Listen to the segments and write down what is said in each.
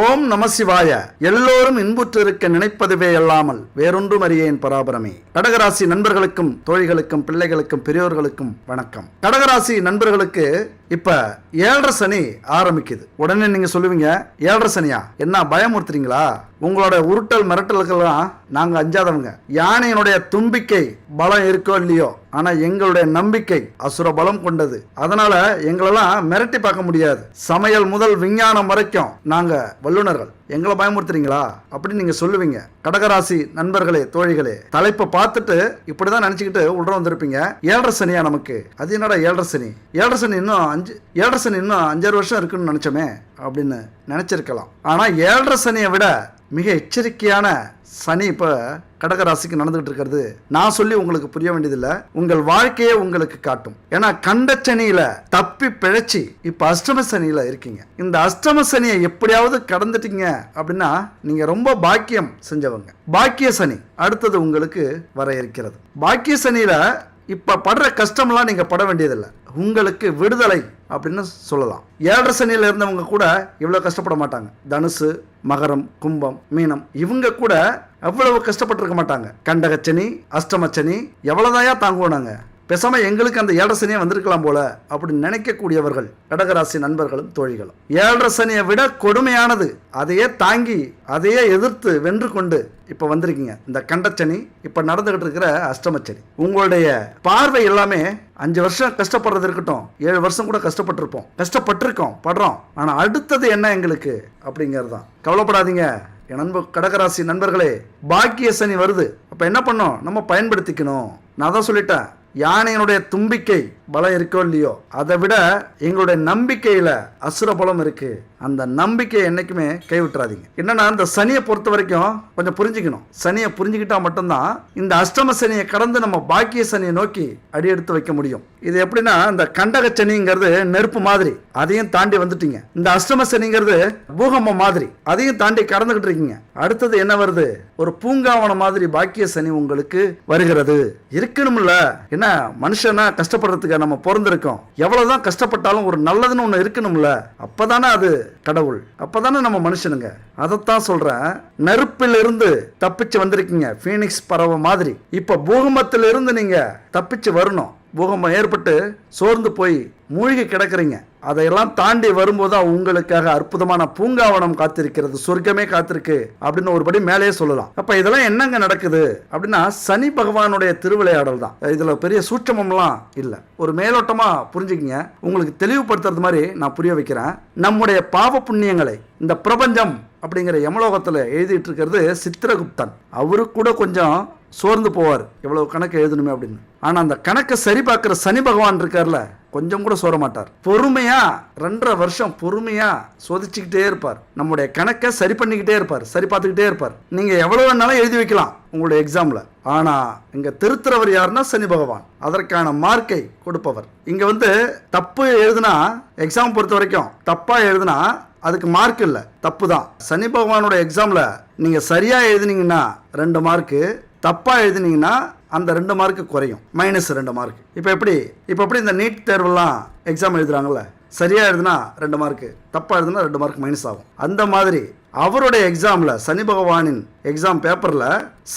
ஓம் நம சிவாய. எல்லோரும் இன்புற்றிருக்க நினைப்பதுவே அல்லாமல் வேறொன்றும் அறியேன் பராபரமே. கடகராசி நண்பர்களுக்கும் தோழிகளுக்கும் பிள்ளைகளுக்கும் பெரியோர்களுக்கும் வணக்கம். கடகராசி நண்பர்களுக்கு இப்ப 7.5 சனி ஆரம்பிக்குது. உடனே நீங்க சொல்லுவீங்க, 7.5 சனியா என்ன பயமுறுத்துறீங்களா? உங்களோட உருட்டல் மிரட்டலுக்கெல்லாம் நாங்க அஞ்சாதவங்க. யானையினுடைய தும்பிக்கை பலம் இருக்கோ இல்லையோ, ஆனா எங்களுடைய நம்பிக்கை அசுர பலம் கொண்டது. அதனால எங்களெல்லாம் மிரட்டி பார்க்க முடியாது. சமையல் முதல் விஞ்ஞானம் வரைக்கும் நாங்க வல்லுநர்கள். எங்களை பயமுறுத்துறீங்களா அப்படின்னு நீங்க சொல்லுவீங்க. கடகராசி நண்பர்களே தோழிகளே, தலைப்பை பார்த்துட்டு இப்படிதான் நினைச்சுக்கிட்டு உள்ள வந்திருப்பீங்க. 7.5 சனியா நமக்கு? அது என்னடா 7.5 சனி? 7.5 சனி இன்னும் 5-6 வருஷம் இருக்குன்னு நினைச்சோமே அப்படின்னு நினைச்சிருக்கலாம். ஆனா 7.5 சனியை விட மிக எச்சரிக்கையான சனி இப்ப கடகராசிக்கு நடந்துகிட்டு இருக்கிறது நான் சொல்லி உங்களுக்கு புரிய வேண்டியதில்லை. உங்கள் வாழ்க்கையே உங்களுக்கு காட்டும். ஏன்னா கண்ட சனியில தப்பி பிழைச்சி இப்ப அஷ்டம சனியில இருக்கீங்க. இந்த அஷ்டம சனியை எப்படியாவது கடந்துட்டீங்க அப்படின்னா நீங்க ரொம்ப பாக்கியம் செஞ்சவங்க. பாக்கிய சனி அடுத்தது உங்களுக்கு வர இருக்கிறது. பாக்கிய சனியில இப்ப படுற கஷ்டம்லாம் நீங்க பட வேண்டியதில்லை. உங்களுக்கு விடுதலை அப்படின்னு சொல்லலாம். 7.5 சனியில இருந்தவங்க கூட இவ்வளவு கஷ்டப்பட மாட்டாங்க. தனுசு, மகரம், கும்பம், மீனம் இவங்க கூட எவ்வளவு கஷ்டப்பட்டிருக்க மாட்டாங்க. கண்டகச்சனி, அஷ்டமச்சனி எவ்வளவுதாயா தாங்குவானாங்க? பேசாம எங்களுக்கு அந்த 7.5 சனியை வந்திருக்கலாம் போல அப்படின்னு நினைக்கக்கூடியவர்கள் கடகராசி நண்பர்களும் தோழிகளும். 7.5 சனியை விட கொடுமையானது அதையே தாங்கி அதையே எதிர்த்து வென்று கொண்டு இப்ப வந்திருக்கீங்க. இந்த கண்டச்சனி இப்ப நடந்துகிட்டு இருக்கிற அஷ்டமச்சனி. உங்களுடைய பார்வை எல்லாமே 5 வருஷம் கஷ்டப்படுறது இருக்கட்டும், 7 வருஷம் கூட கஷ்டப்பட்டிருக்கோம் படுறோம். ஆனா அடுத்தது என்ன எங்களுக்கு அப்படிங்கிறது தான். கவலைப்படாதீங்க என் நண்பு கடகராசி நண்பர்களே. பாக்கிய சனி வருது. அப்ப என்ன பண்ணோம்? நம்ம பயன்படுத்திக்கணும். நான் தான் சொல்லிட்டேன், யானையினுடைய தும்பிக்கை பலம் இருக்கோ இல்லையோ, அதை விட எங்களுடைய நம்பிக்கையில அசுர பலம் இருக்கு. அந்த நம்பிக்கையை என்னைக்குமே கைவிட்டுறாதீங்க. என்னன்னா இந்த சனியை பொறுத்த வரைக்கும் கொஞ்சம் புரிஞ்சுக்கணும். சனியை புரிஞ்சுக்கிட்டா மட்டும்தான் இந்த அஷ்டம சனியை கடந்து நம்ம பாக்கிய சனியை நோக்கி அடி எடுத்து வைக்க முடியும். இது எப்படின்னா, இந்த கண்டக சனிங்கிறது நெருப்பு மாதிரி, அதையும் தாண்டி வந்துட்டீங்க. இந்த அஷ்டம சனிங்கிறது பூகம்பம் மாதிரி, அதையும் தாண்டி கடந்துகிட்டு இருக்கீங்க. அடுத்தது என்ன வருது? ஒரு பூங்காவனம் மாதிரி பாக்கிய சனி உங்களுக்கு வருகிறது. இருக்கணும்ல. என்ன மனுஷனா கஷ்டப்படுறதுக்கு நம்ம பிறந்திருக்கோம். எவ்வளவுதான் கஷ்டப்பட்டாலும் ஒரு நல்லதுன்னு ஒண்ணு இருக்கணும்ல. அப்பதானே அது கடவுள், அப்பதானே நம்ம மனுஷனுங்க. அதைத்தான் சொல்றேன். நெருப்பிலிருந்து தப்பிச்சு வந்திருக்கீங்க, பீனிக்ஸ் பறவை மாதிரி. இப்ப பூகம்பத்திலிருந்து நீங்க தப்பிச்சு வரணும். பூகம்பம் ஏற்பட்டு சோர்ந்து போய் மூழ்கி கிடக்குறீங்க. அதையெல்லாம் தாண்டி வரும்போது உங்களுக்காக அற்புதமான பூங்காவனம் காத்திருக்கிறது, சொர்க்கமே காத்திருக்கு அப்படின்னு ஒருபடி மேலேயே சொல்லலாம். அப்ப இதெல்லாம் என்னங்க நடக்குது அப்படின்னா, சனி பகவானுடைய திருவிளையாடல் தான். இதுல பெரிய சூட்சமம்லாம் இல்ல. ஒரு மேலோட்டமா புரிஞ்சுக்கிங்க. உங்களுக்கு தெளிவுபடுத்துறது மாதிரி நான் புரிய வைக்கிறேன். நம்முடைய பாவ புண்ணியங்களை இந்த பிரபஞ்சம் அப்படிங்கிற யமலோகத்துல எழுதிட்டு இருக்கிறது சித்திரகுப்தன். அவரு கூட கொஞ்சம் சோர்ந்து போவார், எவ்வளவு கணக்கு எழுதணுமே அப்படின்னு. ஆனா அந்த கணக்கை சரி பார்க்கிற சனி பகவான் இருக்கார்ல, கொஞ்சம் கூட சோர மாட்டார். பொறுமையா 2.5 வருஷம் பொறுமையா சோதிச்சுக்கிட்டே இருப்பார். நம்முடைய கணக்கை சரி பண்ணிக்கிட்டே இருப்பார், சரி பார்த்துக்கிட்டே இருப்பார். நீங்க எவ்வளவு வேணாலும் எழுதி வைக்கலாம் உங்களுடைய எக்ஸாம்ல. ஆனா இங்க திருத்துறவர் யாருன்னா சனி பகவான். அதற்கான மார்க்கை கொடுப்பவர். இங்க தப்பு எழுதுனா, எக்ஸாம் பொறுத்த வரைக்கும் தப்பா எழுதுனா அதுக்கு மார்க் இல்ல, தப்பு தான். சனி பகவானோட எக்ஸாம்ல நீங்க சரியா எழுதுனீங்கன்னா 2 மார்க்கு, தப்பா எழுதுனீங்கன்னா அந்த 2 மார்க்கு குறையும், -2 மார்க். இப்போ எப்படி இந்த நீட் தேர்வுலாம் எக்ஸாம் எழுதுறாங்கல்ல, சரியா எழுதுனா 2 மார்க்கு, தப்பா எழுதுனா 2 மார்க் மைனஸ் ஆகும். அந்த மாதிரி அவருடைய எக்ஸாம்ல, சனி பகவானின் எக்ஸாம் பேப்பர்ல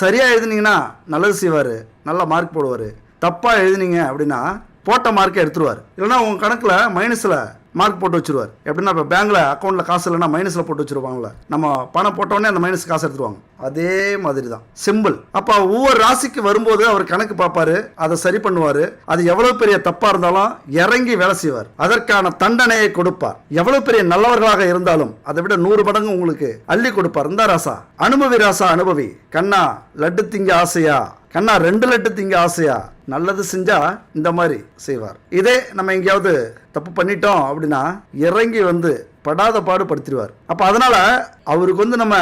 சரியா எழுதுனீங்கன்னா நல்லது செய்வாரு, நல்ல மார்க் போடுவாரு. தப்பா எழுதுனீங்க அப்படின்னா போட்ட மார்க்கை எடுத்துருவார். இல்லைன்னா உங்க கணக்குல மைனஸ்ல மார்க் போட்டு வச்சிருவார். எப்படின்னா இப்போ பேங்க்ல அக்கௌண்ட்ல காசு இல்லைன்னா மைனஸ்ல போட்டு வச்சிருவாங்கல்ல, நம்ம பணம் போட்டோடனே அந்த மைனஸ் காசு எடுத்துருவாங்க. அதே மாதிரி தான் சிம்பிள். அப்ப ஒவ்வொரு ராசிக்கு வரும்போது அவர் கணக்கு பார்ப்பாரு, அதை சரி பண்ணுவாரு. அது எவ்வளவு பெரிய தப்பா இருந்தாலும் இறங்கி வேலை செய்வார், அதற்கான தண்டனையை கொடுப்பார். எவ்வளவு பெரிய நல்லவர்களாக இருந்தாலும் அதை விட 100 மடங்கு உங்களுக்கு அள்ளி கொடுப்பார். இந்த ராசா அனுபவி, ராசா அனுபவி. கண்ணா லட்டு திங்க ஆசையா, கண்ணா 2 லட்டு திங்க ஆசையா. நல்லது செஞ்சா இந்த மாதிரி செய்வார். இதே நம்ம எங்கேயாவது தப்பு பண்ணிட்டோம் அப்படின்னா இறங்கி படாத பாடு படுத்திடுவார். அப்ப அதனால அவருக்கு நம்ம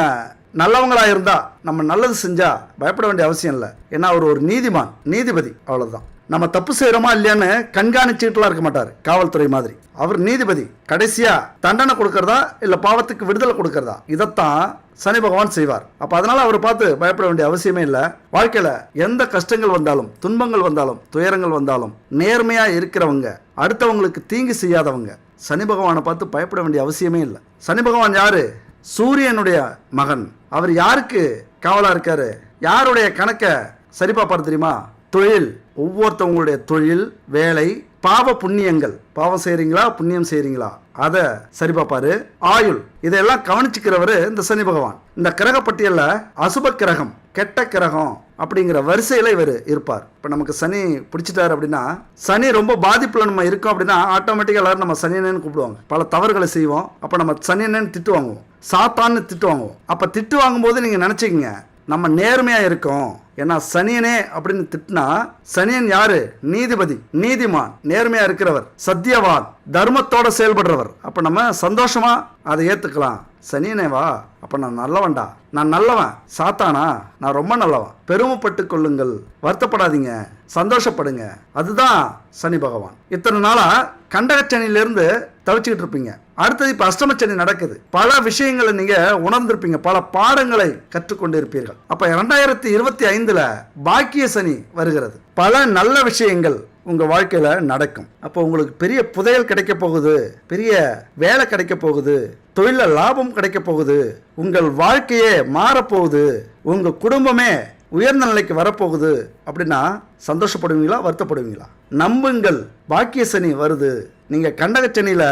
நல்லவங்களா இருந்தா, நம்ம நல்லது செஞ்சா பயப்பட வேண்டிய அவசியம் இல்லை. ஏன்னா அவர் ஒரு நீதிமான், நீதிபதி, அவ்வளவுதான். நம்ம தப்பு செய்யறோமா இல்லையான்னு கண்காணிச்சுட்டுலாம் இருக்க மாட்டார், காவல்துறை மாதிரி. அவர் நீதிபதி. கடைசியா தண்டனை கொடுக்கறதா இல்ல பாவத்துக்கு விடுதலை கொடுக்கறதா, இதைத்தான் சனி பகவான் செய்வார். அப்ப அதனால அவரை பார்த்து பயப்பட வேண்டிய அவசியமே இல்லை. வாழ்க்கையில எந்த கஷ்டங்கள் வந்தாலும், துன்பங்கள் வந்தாலும், துயரங்கள் வந்தாலும் நேர்மையா இருக்கிறவங்க, அடுத்தவங்களுக்கு தீங்கு செய்யாதவங்க, சனி பகவானை பார்த்து பயப்பட வேண்டிய அவசியமே இல்லை. சனி பகவான் யாரு? சூரியனுடைய மகன். அவர் யாருக்கு காவலா இருக்காரு? யாருடைய கணக்கை சரி பார்ப்பார் தெரியுமா? தொழில், ஒவ்வொருத்தவங்களுடைய தொழில், வேலை, பாவ புண்ணியங்கள், பாவம் செய்றீங்களா புண்ணியம் செய்றீங்களா அதை சரி பார்ப்பாரு. ஆயுள், இதெல்லாம் கவனிச்சுக்கிறவர் இந்த சனி பகவான். இந்த கிரக பட்டியல்ல அசுப கிரகம், கெட்ட கிரகம் அப்படிங்கிற வரிசையில இவர் இருப்பார். இப்ப நமக்கு சனி பிடிச்சிட்டாரு அப்படின்னா, சனி ரொம்ப பாதிப்புல நம்ம இருக்கோம் அப்படின்னா ஆட்டோமேட்டிக்கா எல்லாரும் நம்ம சனியனேன்னு கூப்பிடுவாங்க. பல தவறுகளை செய்வோம். அப்ப நம்ம சனியனேன்னு திட்டு வாங்குவோம், சாத்தான்னு திட்டு வாங்குவோம். அப்ப திட்டு வாங்கும்போது நீங்க நினைச்சுக்கங்க, நம்ம நேர்மையா இருக்கோம். ஏன்னா சனியனே அப்படின்னு திட்டினா, சனியன் யாரு? நீதிபதி, நீதிமான், நேர்மையா இருக்கிறவர், சத்தியவான், தர்மத்தோட செயல்படுறவர். அப்ப நம்ம சந்தோஷமா அதை ஏத்துக்கலாம். சனியனே வா, அப்ப நான் நல்லவன்டா, நான் நல்லவன், சாத்தானா நான் ரொம்ப நல்லவன், பெருமைப்பட்டு கொள்ளுங்கள், வருத்தப்படாதீங்க, சந்தோஷப்படுங்க. அதுதான் சனி பகவான். இத்தனை நாளா கண்டகச்சனிலிருந்து தவிச்சுக்கிட்டு இருப்பீங்க. அடுத்தது இப்ப அஷ்டமச்சனி நடக்குது. பல விஷயங்களை நீங்க உணர்ந்திருப்பீங்க, பல பாடங்களை கற்றுக்கொண்டு இருப்பீர்கள். அப்ப 2025 பாக்கிய சனி வருகிறது. பல நல்ல விஷயங்கள் உங்க வாழ்க்கையில நடக்கும். அப்போ உங்களுக்கு பெரிய புதையல் கிடைக்க போகுது, பெரிய வேலை கிடைக்க போகுது, தொழில லாபம் கிடைக்க போகுது, உங்கள் வாழ்க்கையே மாறப்போகுது, உங்க குடும்பமே உயர்ந்த நிலைக்கு வரப்போகுது. அப்படின்னா சந்தோஷப்படுவீங்களா, வருத்தப்படுவீங்களா? நம்புங்கள், பாக்கிய சனி வருது. நீங்க கண்டக சனியில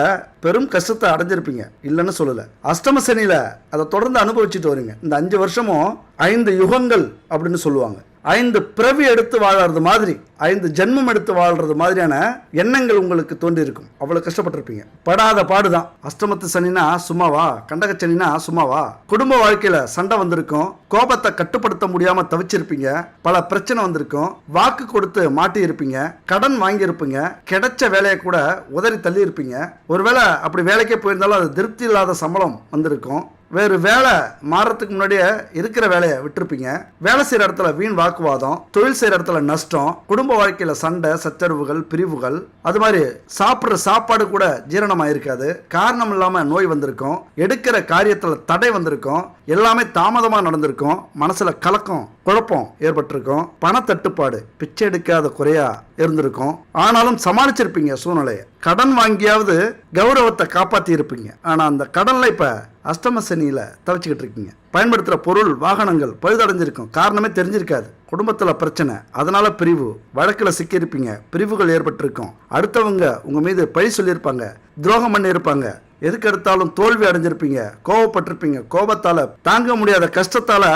பெரும் கஷ்டத்தை அடைஞ்சிருப்பீங்க, இல்லைன்னு சொல்லல. அஷ்டம சனியில அதை தொடர்ந்து அனுபவிச்சுட்டு வரீங்க. இந்த 5 வருஷமும் 5 யுகங்கள் அப்படின்னு சொல்லுவாங்க. 5 பிறவி எடுத்து வாழறது மாதிரி, 5 ஜென்மம் எடுத்து வாழ்றது மாதிரியான எண்ணங்கள் உங்களுக்கு தோன்றி இருக்கும். அவ்வளவு கஷ்டப்பட்டிருப்பீங்க. படாத பாடுதான். அஷ்டமத்து சனினா சும்மாவா? கண்டக சனினா சும்மாவா? குடும்ப வாழ்க்கையில சண்டை வந்திருக்கும், கோபத்தை கட்டுப்படுத்த முடியாம தவிச்சிருப்பீங்க, பல பிரச்சனை வந்திருக்கும், வாக்கு கொடுத்து மாட்டி இருப்பீங்க, கடன் வாங்கி இருப்பீங்க, கிடைச்ச வேலையை கூட உதறி தள்ளி இருப்பீங்க. ஒருவேளை அப்படி வேலைக்கே போயிருந்தாலும் அது திருப்தி இல்லாத சம்பளம் வந்திருக்கும். வேறு வேலை மாறத்துக்கு முன்னாடியே இருக்கிற வேலையை விட்டுருப்பீங்க. வேலை செய்யற இடத்துல வீண் வாக்குவாதம், தொழில் செய்யற இடத்துல நஷ்டம், குடும்ப வாழ்க்கையில சண்டை, சச்சரவுகள், பிரிவுகள், அது மாதிரி சாப்பிட்ற சாப்பாடு கூட ஜீரணமா இருக்காது, காரணம் இல்லாம நோய் வந்திருக்கும், எடுக்கிற காரியத்துல தடை வந்திருக்கும், எல்லாமே தாமதமா நடந்திருக்கும், மனசுல கலக்கம், குழப்பம் ஏற்பட்டிருக்கும், பணத்தட்டுப்பாடு பிச்சை எடுக்காத குறையா இருந்திருக்கும். ஆனாலும் சமாளிச்சிருப்பீங்க சூழ்நிலையை. கடன் வாங்கியாவது கௌரவத்தை காப்பாத்தி இருப்பீங்க. ஆனா அந்த கடன்ல இப்ப அஷ்டம சனியில தவிச்சுக்கிட்டு இருக்கீங்க. பயன்படுத்துற பொருள், வாகனங்கள் பழுதடைஞ்சிருக்கும், காரணமே தெரிஞ்சிருக்காது. குடும்பத்துல பிரச்சனை, அதனால பிரிவு, வழக்குல சிக்கியிருப்பீங்க, பிரிவுகள் ஏற்பட்டிருக்கும். அடுத்தவங்க உங்க மீது பழி சொல்லியிருப்பாங்க, துரோகம் பண்ணி இருப்பாங்க, எதுக்கு எடுத்தாலும் தோல்வி அடைஞ்சிருப்பீங்க, கோவப்பட்டிருப்பீங்க, கோபத்தால தாங்க முடியாத கஷ்டத்தால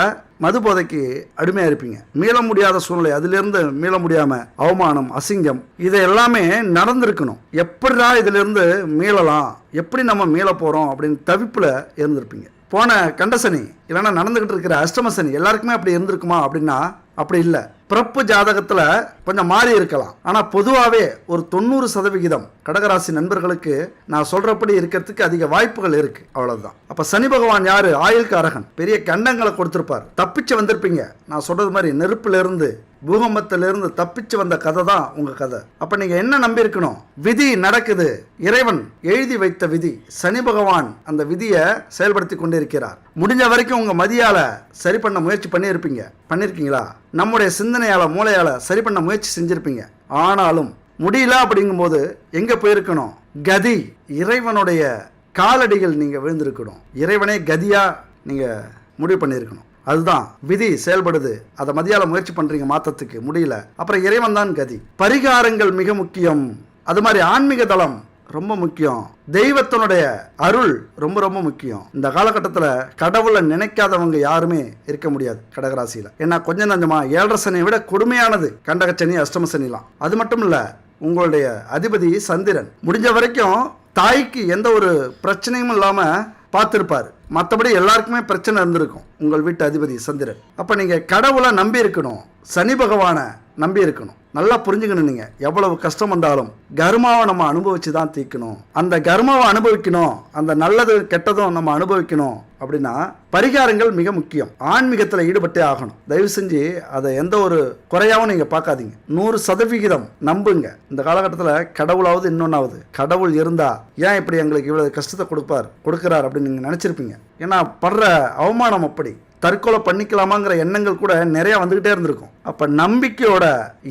மது போதைக்கு அடிமையா இருப்பீங்க. மீள முடியாத சூழ்நிலை, அதிலிருந்து மீள முடியாம அவமானம், அசிங்கம், இதை எல்லாமே நடந்திருக்கணும். எப்படிடா இதுல இருந்து மீளலாம், எப்படி நம்ம மீள போறோம் அப்படின்னு தவிப்புல இருந்திருப்பீங்க. போன கண்டசனி இல்லைன்னா நடந்துகிட்டு இருக்கிற அஷ்டம சனி எல்லாருக்குமே அப்படி இருந்திருக்குமா அப்படின்னா அப்படி இல்லை. பிறப்பு ஜாதகத்துல கொஞ்சம் மாறி இருக்கலாம். ஆனா பொதுவாகவே ஒரு 90% கடகராசி நண்பர்களுக்கு நான் சொல்றபடி இருக்கிறதுக்கு அதிக வாய்ப்புகள் இருக்கு. அவ்வளவுதான். அப்ப சனி பகவான் யாரு? ஆயுள்காரகன். பெரிய கண்டங்களை கொடுத்திருப்பார். தப்பிச்சு வந்திருப்பீங்க. நான் சொல்றது மாதிரி நெருப்புல இருந்து, பூகம்பத்திலிருந்து தப்பிச்சு வந்த கதை தான் உங்க கதை. அப்ப நீங்க என்ன நம்பி இருக்கணும்? விதி நடக்குது, இறைவன் எழுதி வைத்த விதி. சனி பகவான் அந்த விதியை செயல்படுத்தி கொண்டிருக்கிறார். முடிஞ்ச வரைக்கும் உங்க மதியால சரி பண்ண முயற்சி பண்ணிருக்கீங்களா? நம்முடைய சிந்தனையால, மூளையால சரி பண்ண முயற்சி செஞ்சிருப்பீங்க. ஆனாலும் முடியல அப்படிங்கும்போது எங்க போயிருக்கணும்? கதி, இறைவனுடைய காலடிகள் நீங்க விழுந்திருக்கணும். இறைவனே கதியா நீங்க முடிவு பண்ணியிருக்கணும். அதுதான் விதி செயல்படுது. அதை மதியால முயற்சி பண்றீங்க, மாத்தத்துக்கு முடியல, அப்புறம் இறைவன் தான் கதி. பரிகாரங்கள் மிக முக்கியம். அது மாதிரி ஆன்மீக தளம் ரொம்ப முக்கியம். தெய்வத்தினுடைய அருள் ரொம்ப ரொம்ப முக்கியம். இந்த காலகட்டத்தில் கடவுளை நினைக்காதவங்க யாருமே இருக்க முடியாது கடகராசியில. ஏன்னா கொஞ்சம் நஞ்சமா 7.5 சனியை விட கொடுமையானது கண்டகச்சனி, அஷ்டம சனிலாம். அது மட்டும் இல்ல, உங்களுடைய அதிபதி சந்திரன் முடிஞ்ச வரைக்கும் தாய்க்கு எந்த ஒரு பிரச்சனையும் இல்லாம பார்த்திருப்பாரு. மற்றபடி எல்லாருக்குமே பிரச்சனை இருந்திருக்கும். உங்கள் வீட்டு அதிபதி சந்திரன். அப்ப நீங்க கடவுளை நம்பி இருக்கணும், சனி பகவானை நம்பி இருக்கணும். நல்லா புரிஞ்சுக்கணும். நீங்க எவ்வளவு கஷ்டம் வந்தாலும் கர்மாவை நம்ம அனுபவிச்சு தான் தீர்க்கணும். அந்த கர்மாவை அனுபவிக்கணும், அந்த நல்லது கெட்டதும் நம்ம அனுபவிக்கணும். அப்படின்னா பரிகாரங்கள் மிக முக்கியம். ஆன்மீகத்தில் ஈடுபட்டே ஆகணும். தயவு செஞ்சு அதை எந்த ஒரு குறையாவும் நீங்க பார்க்காதீங்க. 100% நம்புங்க. இந்த காலகட்டத்தில் கடவுளாவது இன்னொன்னாவது, கடவுள் இருந்தா ஏன் இப்படி எங்களுக்கு இவ்வளவு கஷ்டத்தை கொடுக்கிறார் அப்படின்னு நீங்க நினைச்சிருப்பீங்க. ஏன்னா படுற அவமானம் அப்படி. தற்கொலை பண்ணிக்கலாமாங்கிற எண்ணங்கள் கூட நிறைய வந்துகிட்டே இருந்திருக்கும். அப்ப நம்பிக்கையோட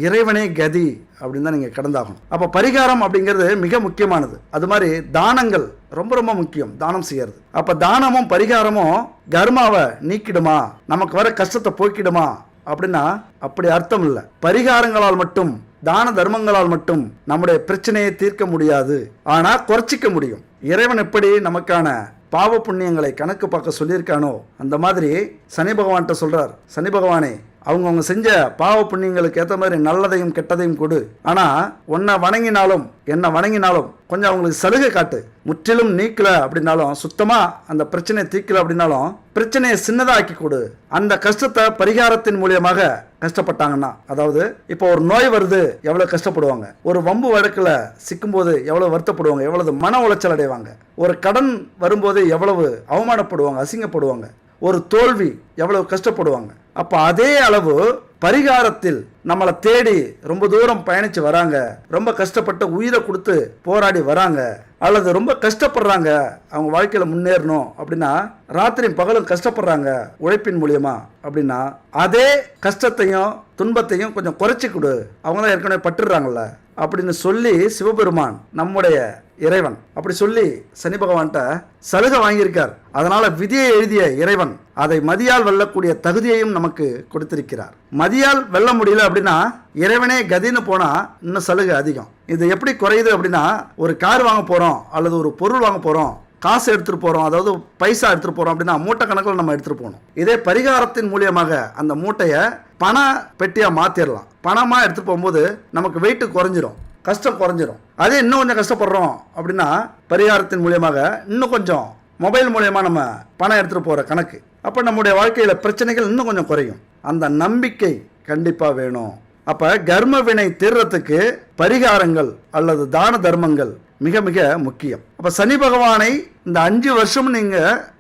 இறைவனே கதி அப்படின்னு தான் நீங்க கடந்தாகணும். அப்ப பரிகாரம் அப்படிங்கிறது மிக முக்கியமானது. அது மாதிரி தானங்கள் ரொம்ப ரொம்ப முக்கியம் தானம் செய்யறது. அப்ப தானமும் பரிகாரமும் கர்மாவை நீக்கிடுமா, நமக்கு வர கஷ்டத்தை போக்கிடுமா அப்படின்னா அப்படி அர்த்தம் இல்லை. பரிகாரங்களால் மட்டும் தான தர்மங்களால் மட்டும் நம்முடைய பிரச்சனையை தீர்க்க முடியாது, ஆனா குறைச்சிக்க முடியும். இறைவன் எப்படி நமக்கான பாவ புண்ணியங்களை கணக்கு பார்க்க சொல்லியிருக்கானோ அந்த மாதிரி சனி பகவான்கிட்ட சொல்றார், சனி பகவானே அவங்க செஞ்ச பாவ புண்ணியங்களுக்கு ஏற்ற மாதிரி நல்லதையும் கெட்டதையும் கொடு, ஆனா உன்னை வணங்கினாலும் என்ன வணங்கினாலும் கொஞ்சம் அவங்களுக்கு சலுகை காட்டு. முற்றிலும் நீக்கல அப்படின்னாலும், சுத்தமா அந்த பிரச்சனையை தீர்க்கல அப்படின்னாலும் பிரச்சனையை சின்னதாக்கி கொடு. அந்த கஷ்டத்தை பரிகாரத்தின் மூலியமாக கஷ்டப்பட்டாங்கன்னா, அதாவது இப்போ ஒரு நோய் வருது எவ்வளவு கஷ்டப்படுவாங்க, ஒரு வம்பு வழக்குல சிக்கும் போது எவ்வளவு வருத்தப்படுவாங்க, எவ்வளவு மன உளைச்சல் அடைவாங்க, ஒரு கடன் வரும்போது எவ்வளவு அவமானப்படுவாங்க, அசிங்கப்படுவாங்க, ஒரு தோல்வி எவ்வளவு கஷ்டப்படுவாங்க. அப்ப அதே அளவு பரிகாரத்தில் நம்மளை தேடி ரொம்ப தூரம் பயணிச்சு வராங்க, ரொம்ப கஷ்டப்பட்டு உயிரை கொடுத்து போராடி வராங்க, அல்லது ரொம்ப கஷ்டப்படுறாங்க அவங்க வாழ்க்கையில முன்னேறணும் அப்படின்னா, ராத்திரியும் பகலும் கஷ்டப்படுறாங்க உழைப்பின் மூலியமா அப்படின்னா, அதே கஷ்டத்தையும் துன்பத்தையும் கொஞ்சம் குறைச்சி கொடு, அவங்க தான் ஏற்கனவே பட்டுடுறாங்கல்ல அப்படின்னு சொல்லி சிவபெருமான் நம்முடைய இறைவன் அப்படி சொல்லி சனி பகவான்கிட்ட சலுகை வாங்கியிருக்கார். அதனால விதியை எழுதிய இறைவன் அதை மதியால் வெல்லக்கூடிய தகுதியையும் நமக்கு கொடுத்திருக்கிறார். மதியால் வெல்ல முடியல அப்படின்னா இறைவனே கதின்னு போனா இன்னும் சலுகை அதிகம். இது எப்படி குறையுது அப்படின்னா, ஒரு கார் வாங்க போறோம் அல்லது ஒரு பொருள் வாங்க போறோம், காசு எடுத்துட்டு போறோம், அதாவது பைசா எடுத்துட்டு போறோம் அப்படின்னா மூட்டை கணக்கில் நம்ம எடுத்துட்டு போகணும். இதே பரிகாரத்தின் மூலியமாக அந்த மூட்டையை பண பெட்டியா மாத்திரலாம். பணமா எடுத்துட்டு போகும்போது நமக்கு வெயிட் குறைஞ்சிரும், கஷ்டம் குறைஞ்சிரும். அதே இன்னும் கொஞ்சம் கஷ்டப்படுறோம் அப்படின்னா பரிகாரத்தின் மூலியமாக இன்னும் கொஞ்சம் மொபைல் மூலியமா நம்ம பணம் எடுத்துட்டு போற கணக்கு. அப்ப நம்முடைய வாழ்க்கையில பிரச்சனைகள் இன்னும் கொஞ்சம் குறையும். அந்த நம்பிக்கை கண்டிப்பா வேணும். அப்ப கர்ம வினை தீர்றதுக்கு பரிகாரங்கள் அல்லது தான தர்மங்கள் மிக மிக முக்கியம். அப்ப சனி பகவானை இந்த 5 வருஷம் நீங்க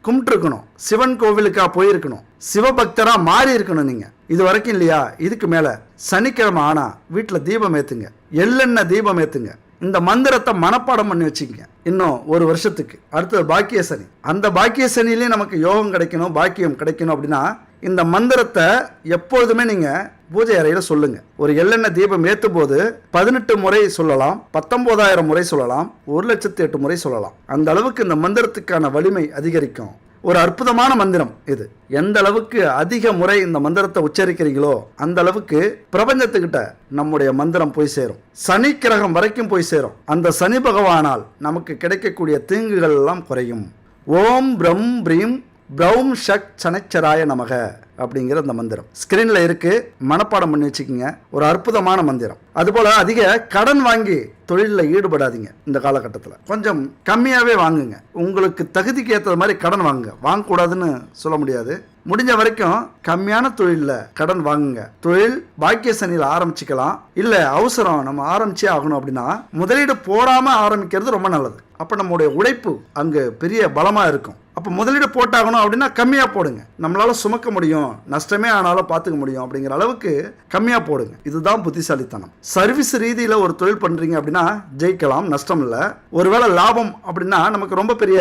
கும்பிட்டுருக்கணும், சிவன் கோவிலுக்கா போயிருக்கணும், சிவபக்தரா மாறி இருக்கணும் நீங்க. இது வரைக்கும் இல்லையா, இதுக்கு மேல சனிக்கிழமை ஆனா வீட்டுல தீபம் ஏத்துங்க, எள்ளெண்ணெய் தீபம் ஏத்துங்க. இந்த மந்திரத்தை மனப்பாடம் பண்ணி வச்சுக்கங்க. இன்னும் 1 வருஷத்துக்கு அடுத்தது பாக்கிய சனி. அந்த பாக்கிய சனிலேயே நமக்கு யோகம் கிடைக்கணும், பாக்கியம் கிடைக்கணும் அப்படின்னா இந்த மந்திரத்தை எப்பொழுதுமே நீங்க பூஜை அறையில சொல்லுங்க. ஒரு எள்ளெண்ணெய் தீபம் ஏற்றும் போது 18 முறை சொல்லலாம், 19,000 முறை சொல்லலாம், 1,08,000 முறை சொல்லலாம். அந்த அளவுக்கு இந்த மந்திரத்துக்கான வலிமை அதிகரிக்கும். ஒரு அற்புதமான மந்திரம் இது. எந்த அளவுக்கு அதிக முறை இந்த மந்திரத்தை உச்சரிக்கிறீங்களோ அந்த அளவுக்கு பிரபஞ்சத்துக்கிட்ட நம்முடைய மந்திரம் போய் சேரும், சனி கிரகம் வரைக்கும் போய் சேரும். அந்த சனி பகவானால் நமக்கு கிடைக்கக்கூடிய தீங்குகள் எல்லாம் குறையும். ஓம் பிரம் பிரீம் பிரௌம் ஷக் சனச்சராய நமக அப்படிங்கிற அந்த மந்திரம் ஸ்கிரீன்ல இருக்கு, மனப்பாடம் பண்ணி வச்சுக்கோங்க. ஒரு அற்புதமான மந்திரம். அதுபோல அதிக கடன் வாங்கி தொழிலில் ஈடுபடாதீங்க. இந்த காலகட்டத்தில் கொஞ்சம் கம்மியாவே வாங்குங்க. உங்களுக்கு தகுதிக்கு ஏற்றது மாதிரி கடன் வாங்குங்க. வாங்கக்கூடாதுன்னு சொல்ல முடியாது, முடிஞ்ச வரைக்கும் கம்மியான தொழிலில் கடன் வாங்குங்க. தொழில் பாக்கிய சனியில் ஆரம்பிச்சுக்கலாம், இல்ல அவசரம் நம்ம ஆரம்பிச்சே ஆகணும் அப்படின்னா முதலீடு போடாம ஆரம்பிக்கிறது ரொம்ப நல்லது. அப்ப நம்முடைய உழைப்பு அங்கு பெரிய பலமா இருக்கும். அப்போ முதலீடு போட்டாகணும் அப்படின்னா கம்மியாக போடுங்க, நம்மளால சுமக்க முடியும், நஷ்டமே ஆனாலும் பார்த்துக்க முடியும் அப்படிங்கிற அளவுக்கு கம்மியாக போடுங்க. இதுதான் புத்திசாலித்தனம். சர்வீஸ் ரீதியில் ஒரு தொழில் பண்ணுறீங்க அப்படின்னா ஜெயிக்கலாம், நஷ்டம் இல்லை. ஒருவேளை லாபம் அப்படின்னா நமக்கு ரொம்ப பெரிய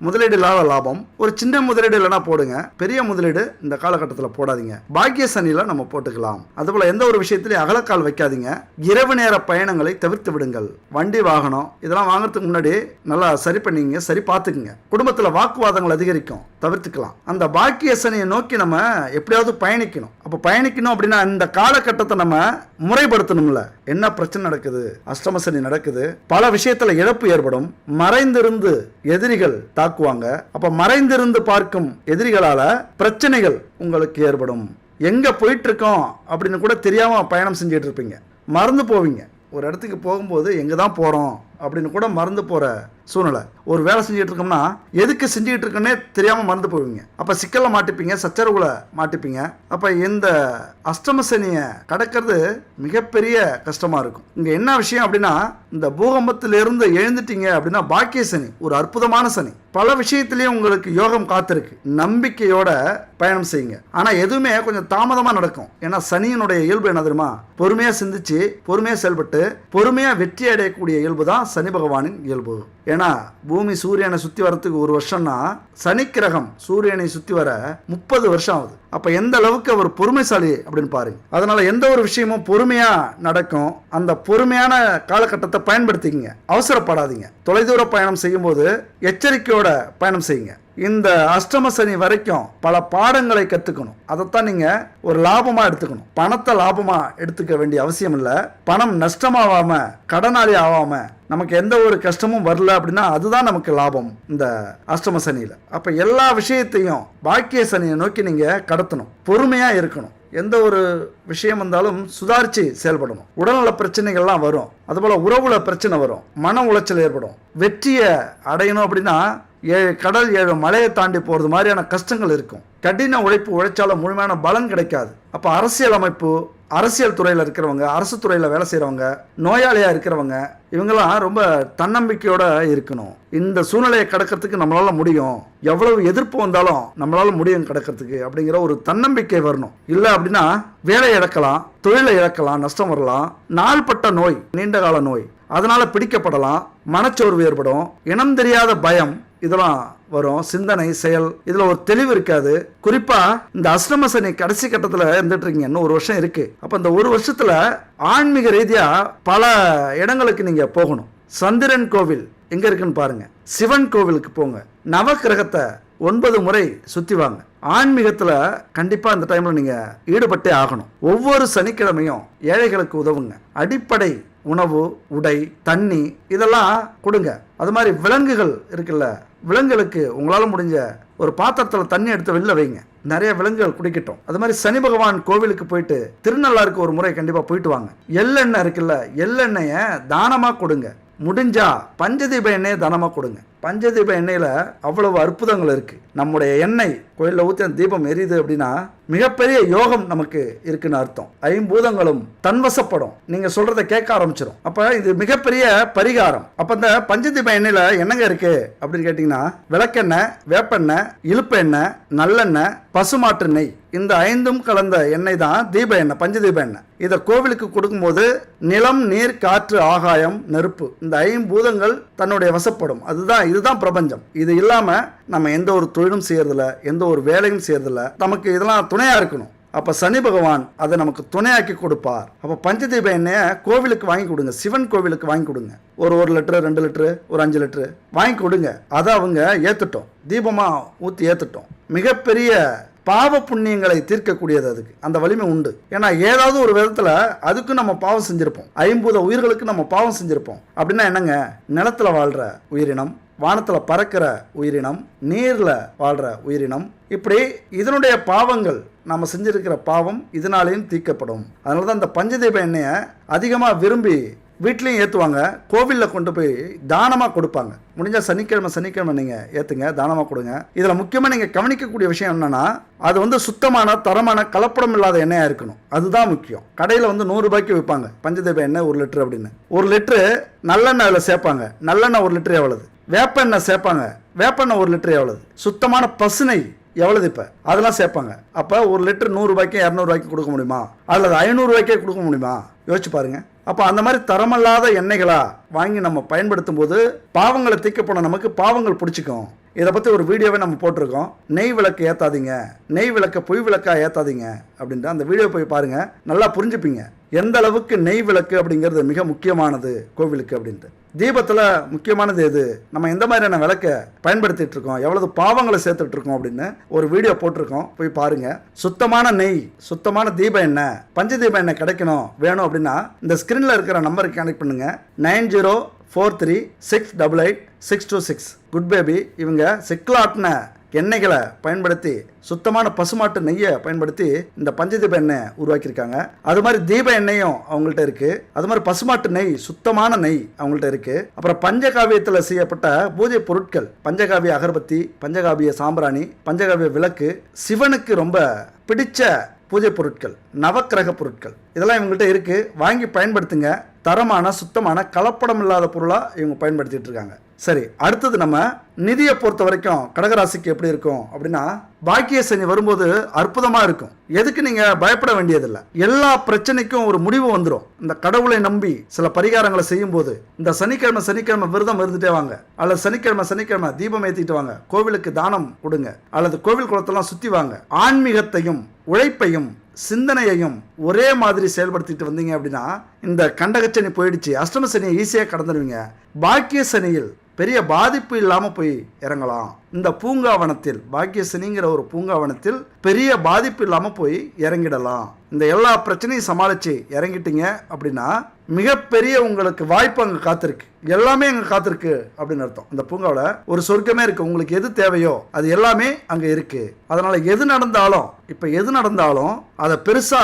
முதலீடு இல்லாத லாபம், ஒரு சின்ன முதலீடு இல்லைன்னா போடுங்க. பெரிய முதலீடு இந்த காலகட்டத்தில் போடாதீங்க. பாக்கிய சனியில் நம்ம போட்டுக்கலாம். அதுபோல் எந்த ஒரு விஷயத்திலையும் அகலக்கால் வைக்காதீங்க. இரவு நேர பயணங்களை தவிர்த்து விடுங்கள். வண்டி வாகனம் இதெல்லாம் வாங்குறதுக்கு முன்னாடி நல்லா சரி பண்ணிங்க, சரி பார்த்துக்குங்க. குடும்பத்தில் வாக்குவாதங்கள் அதிகரிக்கும், தவிர்த்துக்கலாம். அந்த பாக்கிய சனியை நோக்கி நம்ம எப்படியாவது பயணிக்கணும். அப்ப பயணிக்கணும் அப்படின்னா இந்த காலகட்டத்தை நம்ம முறைப்படுத்தணும்ல. என்ன பிரச்சனை நடக்குது, அஷ்டம சனி நடக்குது, பல விஷயத்துல இழப்பு ஏற்படும், மறைந்திருந்து எதிரிகள் தாக்குவாங்க. அப்ப மறைந்திருந்து பார்க்கும் எதிரிகளால பிரச்சனைகள் உங்களுக்கு ஏற்படும். எங்க போயிட்டு இருக்கோம் அப்படின்னு கூட தெரியாம பயணம் செஞ்சுட்டு இருப்பீங்க, மறந்து போவீங்க. ஒரு இடத்துக்கு போகும்போது எங்க தான் போறோம் அப்படின்னு கூட மறந்து போற சூழ்நிலை. ஒரு வேலை செஞ்சுட்டு இருக்கோம்னா எதுக்கு செஞ்சுட்டு இருக்கோன்னே தெரியாம மறந்து போவீங்க. அப்ப சிக்கல்ல மாட்டிப்பீங்க, சச்சரவுல மாட்டிப்பீங்க. அப்ப இந்த அஷ்டம சனியை கடக்கிறது மிகப்பெரிய கஷ்டமா இருக்கும். இங்க என்ன விஷயம் அப்படின்னா, இந்த பூகம்பத்திலிருந்து எழுந்துட்டீங்க அப்படின்னா பாக்கிய சனி ஒரு அற்புதமான சனி. பல விஷயத்திலயும் உங்களுக்கு யோகம் காத்திருக்கு. நம்பிக்கையோட பயணம் செய்யுங்க. ஆனா எதுவுமே கொஞ்சம் தாமதமா நடக்கும். ஏன்னா சனியினுடைய இயல்பு என்ன தெரியுமா, பொறுமையா சிந்திச்சு பொறுமையா செயல்பட்டு பொறுமையா வெற்றி அடையக்கூடிய இயல்பு தான் சனி பகவானின் இயல்பு. ஏன்னா பூமி சூரியனை சுற்றி வரத்துக்கு 1 வருஷம்னா சனி கிரகம் சூரியனை சுற்றி வர 30 வருஷம் ஆகுது. அப்போ எந்த அளவுக்கு அவர் பொறுமைசாலி அப்படின்னு பாருங்க. அதனால எந்த ஒரு விஷயமும் பொறுமையா நடக்கும். அந்த பொறுமையான காலகட்டத்தை பயன்படுத்திக்கங்க, அவசரப்படாதீங்க. தொலைதூர பயணம் செய்யும் போது எச்சரிக்கையோட பயணம் செய்யுங்க. இந்த அஷ்டம சனி வரைக்கும் பல பாடங்களை கற்றுக்கணும். அதைத்தான் நீங்கள் ஒரு லாபமாக எடுத்துக்கணும். பணத்தை லாபமாக எடுத்துக்க வேண்டிய அவசியம் இல்லை. பணம் நஷ்டமாகாம கடனாளி ஆகாம நமக்கு எந்த ஒரு கஷ்டமும் வரல அப்படின்னா அதுதான் நமக்கு லாபம் இந்த அஷ்டம சனியில். அப்போ எல்லா விஷயத்தையும் பாக்கிய சனியை நோக்கி நீங்கள் கடத்தணும். பொறுமையாக இருக்கணும். எந்த ஒரு விஷயம் வந்தாலும் சுதாரித்து செயல்படணும். உடல்நல பிரச்சனைகள்லாம் வரும், அதுபோல் உறவுல பிரச்சனை வரும், மன உளைச்சல் ஏற்படும். வெற்றியை அடையணும் அப்படின்னா 7 கடல் 7 மலையை தாண்டி போகிறது மாதிரியான கஷ்டங்கள் இருக்கும். கடின உழைப்பு உழைச்சாலும் முழுமையான பலன் கிடைக்காது. அப்போ அரசியல் அமைப்பு, அரசியல் துறையில் இருக்கிறவங்க, அரசு துறையில் வேலை செய்கிறவங்க, நோயாளியாக இருக்கிறவங்க, இவங்கெல்லாம் ரொம்ப தன்னம்பிக்கையோட இருக்கணும். இந்த சூழ்நிலையை கடக்கிறதுக்கு நம்மளால முடியும், எவ்வளவு எதிர்ப்பு வந்தாலும் நம்மளால முடியும் கடக்கிறதுக்கு அப்படிங்கிற ஒரு தன்னம்பிக்கை வரணும். இல்லை அப்படின்னா வேலை இழக்கலாம், தொழிலை இழக்கலாம், நஷ்டம் வரலாம். நாள்பட்ட நோய், நீண்ட கால நோய், அதனால பிடிக்கப்படலாம், மனச்சோர்வு ஏற்படும், இனம் தெரியாத பயம், இதெல்லாம் வரும். சிந்தனை, செயல், இதுல ஒரு தெளிவு இருக்காது. குறிப்பா இந்த அஷ்டம சனி கடைசி கட்டத்துல இருந்துட்டு இருக்கீங்க. இன்னும் 1 வருஷம் இருக்கு. அப்ப இந்த 1 வருஷத்துல ஆன்மீக ரீதியா பல இடங்களுக்கு நீங்க போகணும். சந்திரன் கோவில் எங்க இருக்குன்னு பாருங்க, சிவன் கோவிலுக்கு போங்க, நவ கிரகத்தை 9 முறை சுத்தி வாங்க. ஆன்மீகத்துல கண்டிப்பா இந்த டைம்ல நீங்க ஈடுபட்டே ஆகணும். ஒவ்வொரு சனிக்கிழமையும் ஏழைகளுக்கு உதவுங்க. அடிப்படை உணவு, உடை, தண்ணி இதெல்லாம் கொடுங்க. அது மாதிரி விலங்குகள் இருக்குல்ல, விலங்குகளுக்கு உங்களால் முடிஞ்ச ஒரு பாத்திரத்தில் தண்ணி எடுத்து வெளில வைங்க, நிறைய விலங்குகள் குடிக்கட்டும். அது மாதிரி சனி பகவான் கோவிலுக்கு போயிட்டு திருநள்ளாருக்கு ஒரு முறை கண்டிப்பாக போயிட்டு வாங்க. எள்ளெண்ணெய் இருக்குல்ல, எள்ளெண்ணெயை தானமாக கொடுங்க. முடிஞ்சா பஞ்சதீப எண்ணெயை தானமாக கொடுங்க. பஞ்சதீப எண்ணெயில் அவ்வளவு அற்புதங்கள் இருக்குது. நம்முடைய எண்ணெய் கோயிலில் ஊற்றி தீபம் எரியுது அப்படின்னா மிகப்பெரிய யோகம் நமக்கு இருக்குன்னு அர்த்தம். 5 பூதங்களும் தன்வசப்படும், நீங்கள் சொல்கிறத கேட்க ஆரம்பிச்சிடும். அப்போ இது மிகப்பெரிய பரிகாரம். அப்போ இந்த பஞ்சதீப எண்ணெயில் என்னங்க இருக்குது அப்படின்னு கேட்டிங்கன்னா விளக்கெண்ணெய், வேப்பெண்ணெய், இழுப்பு எண்ணெய், நல்லெண்ணெய், பசுமாட்டு நெய், இந்த 5ம் கலந்த எண்ணெய் தான் தீப எண்ணெய், பஞ்சதீப எண்ணெய். இதை கோவிலுக்கு கொடுக்கும்போது நிலம், நீர், காற்று, ஆகாயம், நெருப்பு, இந்த 5 பூதங்கள் தன்னுடைய வசப்படும். இதுதான் பிரபஞ்சம். இது இல்லாம நம்ம எந்த ஒரு தொழிலும் செய்யறதில்ல, எந்த ஒரு வேலையும் செய்யறதில்ல. நமக்கு இதெல்லாம் துணையா இருக்கணும். அப்ப சனி பகவான் அதை நமக்கு துணையாக்கி கொடுப்பார். அப்ப பஞ்சதீப எண்ணெயை கோவிலுக்கு வாங்கி கொடுங்க, சிவன் கோவிலுக்கு வாங்கி கொடுங்க. ஒரு 1 லிட்டரு, 2 லிட்டரு, ஒரு 5 லிட்டரு வாங்கி கொடுங்க. அதை அவங்க ஏத்துட்டோம், தீபமா ஊத்தி ஏத்துட்டோம். மிகப்பெரிய பாவ புண்ணியங்களை தீர்க்கக்கூடியது, அதுக்கு அந்த வலிமை உண்டு. ஏன்னா ஏதாவது ஒரு விதத்துல அதுக்கு நம்ம பாவம் செஞ்சிருப்போம். 50 உயிர்களுக்கு நம்ம பாவம் செஞ்சிருப்போம். அப்படின்னா என்னங்க, நிலத்துல வாழ்ற உயிரினம், வானத்துல பறக்கிற உயிரினம், நீர்ல வாழ்ற உயிரினம், இப்படி இதனுடைய பாவங்கள் நம்ம செஞ்சிருக்கிற பாவம் இதனாலேயும் தீர்க்கப்படும். அதனால தான் இந்த பஞ்சதீப எண்ணெயை அதிகமாக விரும்பி வீட்லேயும் ஏற்றுவாங்க, கோவிலில் கொண்டு போய் தானமாக கொடுப்பாங்க. முடிஞ்சால் சனிக்கிழமை நீங்கள் ஏற்றுங்க, தானமாக கொடுங்க. இதில் முக்கியமாக நீங்கள் கவனிக்கக்கூடிய விஷயம் என்னென்னா, அது சுத்தமான, தரமான, கலப்படம் இல்லாத எண்ணெயாக இருக்கணும். அதுதான் முக்கியம். கடையில் 100 ரூபாய்க்கு விற்பாங்க பஞ்சதீப எண்ணெய் 1 லிட்டரு அப்படின்னு. 1 லிட்டரு நல்லெண்ணெய் அதில் சேர்ப்பாங்க, நல்லெண்ணெய் 1 லிட்டரு எவ்வளவு? வேப்பெண்ணெய் சேர்ப்பாங்க, வேப்பெண்ணெய் 1 லிட்டரு எவ்வளவு? சுத்தமான பசுனை எவ்வளவு? இப்போ அதெல்லாம் சேர்ப்பாங்க. அப்போ 1 லிட்டர் 100 ரூபாய்க்கு 200 ரூபாய்க்கு கொடுக்க முடியுமா, அல்லது 500 ரூபாய்க்கே கொடுக்க முடியுமா? யோசிச்சு பாருங்க. அப்போ அந்த மாதிரி தரமல்லாத எண்ணெய்களா வாங்கி நம்ம பயன்படுத்தும் போது பாவங்களை தீர்க்கப்போன நமக்கு பாவங்கள் பிடிச்சிக்கும். இதை பற்றி ஒரு வீடியோவை நம்ம போட்டிருக்கோம். நெய் விளக்கு ஏற்றாதீங்க, நெய் விளக்க பொய் விளக்கா ஏற்றாதீங்க அப்படின்ட்டு அந்த வீடியோ போய் பாருங்க, நல்லா புரிஞ்சுப்பீங்க எந்த அளவுக்கு நெய் விளக்கு அப்படிங்கிறது மிக முக்கியமானது கோவிலுக்கு அப்படின்ட்டு. தீபத்தில் முக்கியமானது எது, நம்ம எந்த மாதிரியான விளக்கை பயன்படுத்திட்டு இருக்கோம், எவ்வளவு பாவங்களை சேர்த்துட்டு இருக்கோம் அப்படின்னு ஒரு வீடியோ போட்டிருக்கோம், போய் பாருங்க. சுத்தமான நெய், சுத்தமான தீப எண்ணெய், பஞ்சதீப எண்ணெய் கிடைக்கணும் வேணும் அப்படின்னா இந்த ஸ்கிரீன்ல இருக்கிற நம்பருக்கு கனெக்ட் பண்ணுங்க. 9043688626. குட் பேபி இவங்க செக்லாட்டின எண்ணெய்களை பயன்படுத்தி, சுத்தமான பசுமாட்டு நெய்யை பயன்படுத்தி இந்த பஞ்சதீப எண்ணெய் உருவாக்கியிருக்காங்க. அது மாதிரி தீப எண்ணெயும் அவங்கள்ட்ட இருக்கு. அது மாதிரி பசுமாட்டு நெய், சுத்தமான நெய் அவங்கள்ட்ட இருக்கு. அப்புறம் பஞ்சகாவியத்தில் செய்யப்பட்ட பூஜை பொருட்கள், பஞ்சகாவிய அகர்பத்தி, பஞ்சகாவிய சாம்பிராணி, பஞ்சகாவிய விளக்கு, சிவனுக்கு ரொம்ப பிடிச்ச பூஜை பொருட்கள், நவக்கிரக பொருட்கள், இதெல்லாம் இவங்கள்ட்ட இருக்கு. வாங்கி பயன்படுத்துங்க. தரமான சுத்தமான கலப்படம் இல்லாத பொருளாக இவங்க பயன்படுத்திட்டு இருக்காங்க. சரி, அடுத்தது நம்ம நிதியை பொறுத்த வரைக்கும் கடகராசிக்கு எப்படி இருக்கும் அப்படின்னா, பாக்கிய சனி வரும்போது அற்புதமா இருக்கும். எதுக்கு நீங்க பயப்பட வேண்டியதில்லை. எல்லா பிரச்சனைக்கும் ஒரு முடிவு வந்துடும். இந்த கடவுளை நம்பி சில பரிகாரங்களை செய்யும் போது, இந்த சனிக்கிழமை விரதம் இருந்துட்டே வாங்க, அல்லது சனிக்கிழமை தீபம் ஏத்திட்டு வாங்க, கோவிலுக்கு தானம் கொடுங்க, அல்லது கோவில் குளத்தெல்லாம் சுத்தி வாங்க. ஆன்மீகத்தையும் உழைப்பையும் சிந்தனையையும் ஒரே மாதிரி செயல்படுத்திட்டு வந்தீங்க அப்படின்னா இந்த கண்டகச்சனி போயிடுச்சு, அஷ்டம சனியை ஈஸியாக கடந்துடுவீங்க. பாக்கிய சனியில் பெரிய பாதிப்பு இல்லாமல் போய் இறங்கலாம். இந்த பூங்காவனத்தில், பாக்கிய சனிங்கிற ஒரு பூங்காவனத்தில் பெரிய பாதிப்பு இல்லாமல் போய் இறங்கிடலாம். இந்த எல்லா பிரச்சனையும் சமாளித்து இறங்கிட்டீங்க அப்படின்னா மிகப்பெரிய உங்களுக்கு வாய்ப்பு அங்கே காத்திருக்கு. எல்லாமே அங்கே காத்திருக்கு அப்படின்னு அர்த்தம். இந்த பூங்காவில் ஒரு சொர்க்கமே இருக்கு. உங்களுக்கு எது தேவையோ அது எல்லாமே அங்கே இருக்கு. அதனால எது நடந்தாலும் அதை பெருசா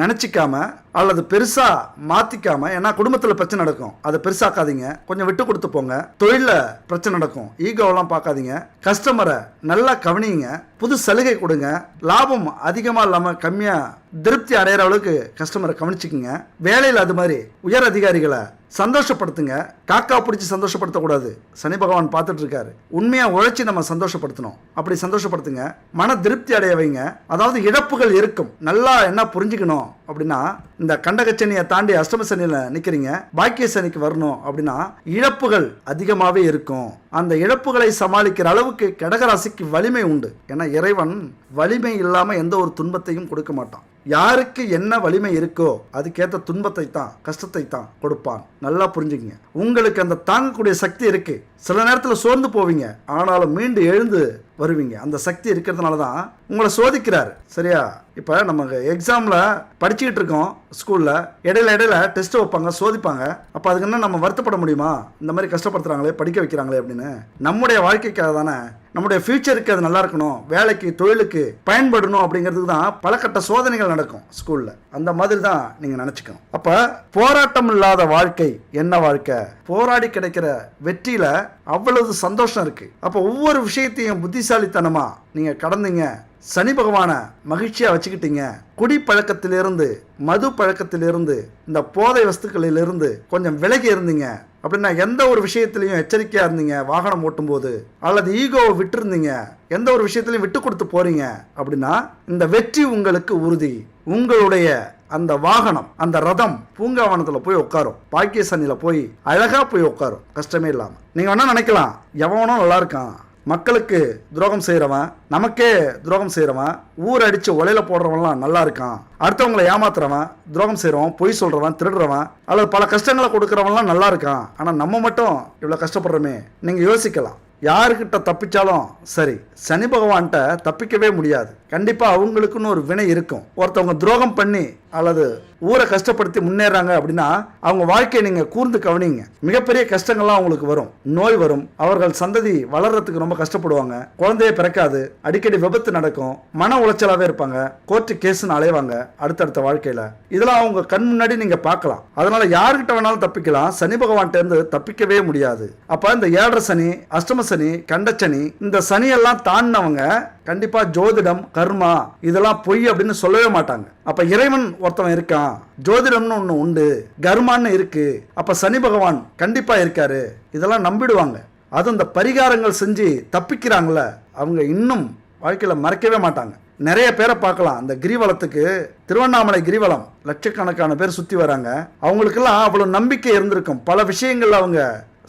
நினச்சிக்காம அல்லது பெருசா மாத்திக்காம, ஏன்னா குடும்பத்தில் பிரச்சனை நடக்கும், அதை பெருசாக்காதீங்க. கொஞ்சம் விட்டு கொடுத்து போங்க. தொழிலில் பிரச்சனை நடக்கும், ஈகோவெல்லாம் பார்க்காதீங்க. கஸ்டமரை நல்லா கவனிங்க, புது சலுகை கொடுங்க. லாபம் அதிகமாக இல்லாமல் கம்மியாக திருப்தி அடைகிற அளவுக்கு கஸ்டமரை கவனிச்சுக்குங்க. வேலையில் அது மாதிரி உயர் அதிகாரிகளை சந்தோஷப்படுத்துங்க. காக்கா பிடிச்சி சந்தோஷப்படுத்தக்கூடாது. சனி பகவான் பார்த்துட்டு இருக்காரு. உண்மையாக உழைச்சி நம்ம சந்தோஷப்படுத்தணும். அப்படி சந்தோஷப்படுத்துங்க. மன திருப்தி அடைய வைங்க. அதாவது இழப்புகள் இருக்கும். நல்லா என்ன புரிஞ்சுக்கணும் அப்படின்னா, இந்த கண்டகச்சனியை தாண்டி அஷ்டம சனியில் நிற்கிறீங்க, பாக்கிய சனிக்கு வரணும் அப்படின்னா இழப்புகள் அதிகமாகவே இருக்கும். அந்த இழப்புகளை சமாளிக்கிற அளவுக்கு கடகராசிக்கு வலிமை உண்டு. ஏன்னா இறைவன் வலிமை இல்லாமல் எந்த ஒரு துன்பத்தையும் கொடுக்க மாட்டான். யாருக்கு என்ன வலிமை இருக்கோ அதுக்கேற்ற துன்பத்தை தான், கஷ்டத்தை தான் கொடுப்பான். நல்லா புரிஞ்சுக்கங்க. உங்களுக்கு அந்த தாங்கக்கூடிய சக்தி இருக்கு. சில நேரத்தில் சோர்ந்து போவீங்க, ஆனாலும் மீண்டு எழுந்து வருவீங்க. அந்த சக்தி இருக்கிறதுனால தான் உங்களை சோதிக்கிறார். சரியா? இப்போ நம்ம எக்ஸாமில் படிச்சுக்கிட்டு இருக்கோம், ஸ்கூலில் இடையில டெஸ்ட் வைப்பாங்க, சோதிப்பாங்க. அப்போ அதுக்கு என்ன நம்ம வருத்தப்பட முடியுமா? இந்த மாதிரி கஷ்டப்படுத்துறாங்களே, படிக்க வைக்கிறாங்களே அப்படின்னு. நம்முடைய வாழ்க்கைக்காக தானே, நம்முடைய ஃபியூச்சருக்கு அது நல்லா இருக்கணும், வேலைக்கு தொழிலுக்கு பயன்படணும் அப்படிங்கிறதுக்கு தான் பல கட்ட சோதனைகள் நடக்கும் ஸ்கூலில். அந்த மாதிரி தான் நீங்கள் நினச்சிக்கணும். அப்போ போராட்டம் இல்லாத வாழ்க்கை என்ன வாழ்க்கை? போராடி கிடைக்கிற வெற்றியில் அவ்வளவு சந்தோஷம் இருக்கு. அப்போ ஒவ்வொரு விஷயத்தையும் புத்திசாலித்தனமா நீங்கள் கடந்தீங்க. சனி பகவானை மகிழ்ச்சியா வச்சுக்கிட்டீங்க. குடி பழக்கத்திலிருந்து, மது பழக்கத்திலிருந்து, இந்த போதை வஸ்துக்களிலிருந்து கொஞ்சம் விலகி இருந்தீங்க அப்படின்னா, எந்த ஒரு விஷயத்திலையும் எச்சரிக்கையா இருந்தீங்க, வாகனம் ஓட்டும் போது, அல்லது ஈகோவை விட்டு இருந்தீங்க, எந்த ஒரு விஷயத்திலையும் விட்டு கொடுத்து போறீங்க அப்படின்னா இந்த வெற்றி உங்களுக்கு உறுதி. உங்களுடைய அந்த வாகனம், அந்த ரதம் பூங்காவனத்தில் போய் உட்காரும். பாக்கிய சனியில் போய் அழகா போய் உட்காரும், கஷ்டமே இல்லாமல். நீங்க வேணா நினைக்கலாம், எவனோ நல்லா இருக்கான், மக்களுக்கு துரோகம் செய்கிறவன், நமக்கே துரோகம் செய்கிறவன், ஊர் அடித்து ஒலையில போடுறவன்லாம் நல்லா இருக்கான், அடுத்தவங்களை ஏமாத்துறவன், துரோகம் செய்கிறவன், பொய் சொல்கிறவன், திருடுறவன், அல்லது பல கஷ்டங்களை கொடுக்குறவன்லாம் நல்லா இருக்கான், ஆனால் நம்ம மட்டும் இவ்வளோ கஷ்டப்படுறோமே. நீங்கள் யோசிக்கலாம். யாருக்கிட்ட தப்பிச்சாலும் சரி, சனி பகவான்கிட்ட தப்பிக்கவே முடியாது. கண்டிப்பாக அவங்களுக்குன்னு ஒரு வினை இருக்கும். ஒருத்தவங்க துரோகம் பண்ணி அல்லது ஊரை கஷ்டப்படுத்தி முன்னேறாங்க அப்படின்னா அவங்க வாழ்க்கையை நீங்கள் கூர்ந்து கவனிங்க. மிகப்பெரிய கஷ்டங்கள்லாம் அவங்களுக்கு வரும். நோய் வரும், அவர்கள் சந்ததி வளர்றதுக்கு ரொம்ப கஷ்டப்படுவாங்க, குழந்தையே பிறக்காது, அடிக்கடி விபத்து நடக்கும், மன உளைச்சலாகவே இருப்பாங்க, கோர்ட்டு கேஸ்ன்னு அலைவாங்க அடுத்தடுத்த வாழ்க்கையில். இதெல்லாம் அவங்க கண் முன்னாடி நீங்கள் பார்க்கலாம். அதனால யாருக்கிட்ட வேணாலும் தப்பிக்கலாம், சனி பகவான்கிட்ட இருந்து தப்பிக்கவே முடியாது. அப்போ இந்த 7.5 சனி, அஷ்டம சனி, கண்டச்சனி, இந்த சனியெல்லாம் தாண்டினவங்க கண்டிப்பா ஜோதிடம், கர்மா இதெல்லாம் பொய் அப்படின்னு சொல்லவே மாட்டாங்க. அப்ப இறைவன் ஒருத்தவன் இருக்கான், ஜோதிடம்னு ஒண்ணு உண்டு, கர்மான்னு இருக்கு, அப்ப சனி பகவான் கண்டிப்பா இருக்காரு, இதெல்லாம் நம்பிடுவாங்க. அது இந்த பரிகாரங்கள் செஞ்சு தப்பிக்கிறாங்கள, அவங்க இன்னும் வாழ்க்கையில மறக்கவே மாட்டாங்க. நிறைய பேரை பார்க்கலாம். அந்த கிரிவலத்துக்கு, திருவண்ணாமலை கிரிவலம் லட்சக்கணக்கான பேர் சுத்தி வராங்க. அவங்களுக்கெல்லாம் அவ்வளவு நம்பிக்கை இருந்திருக்கும். பல விஷயங்கள் அவங்க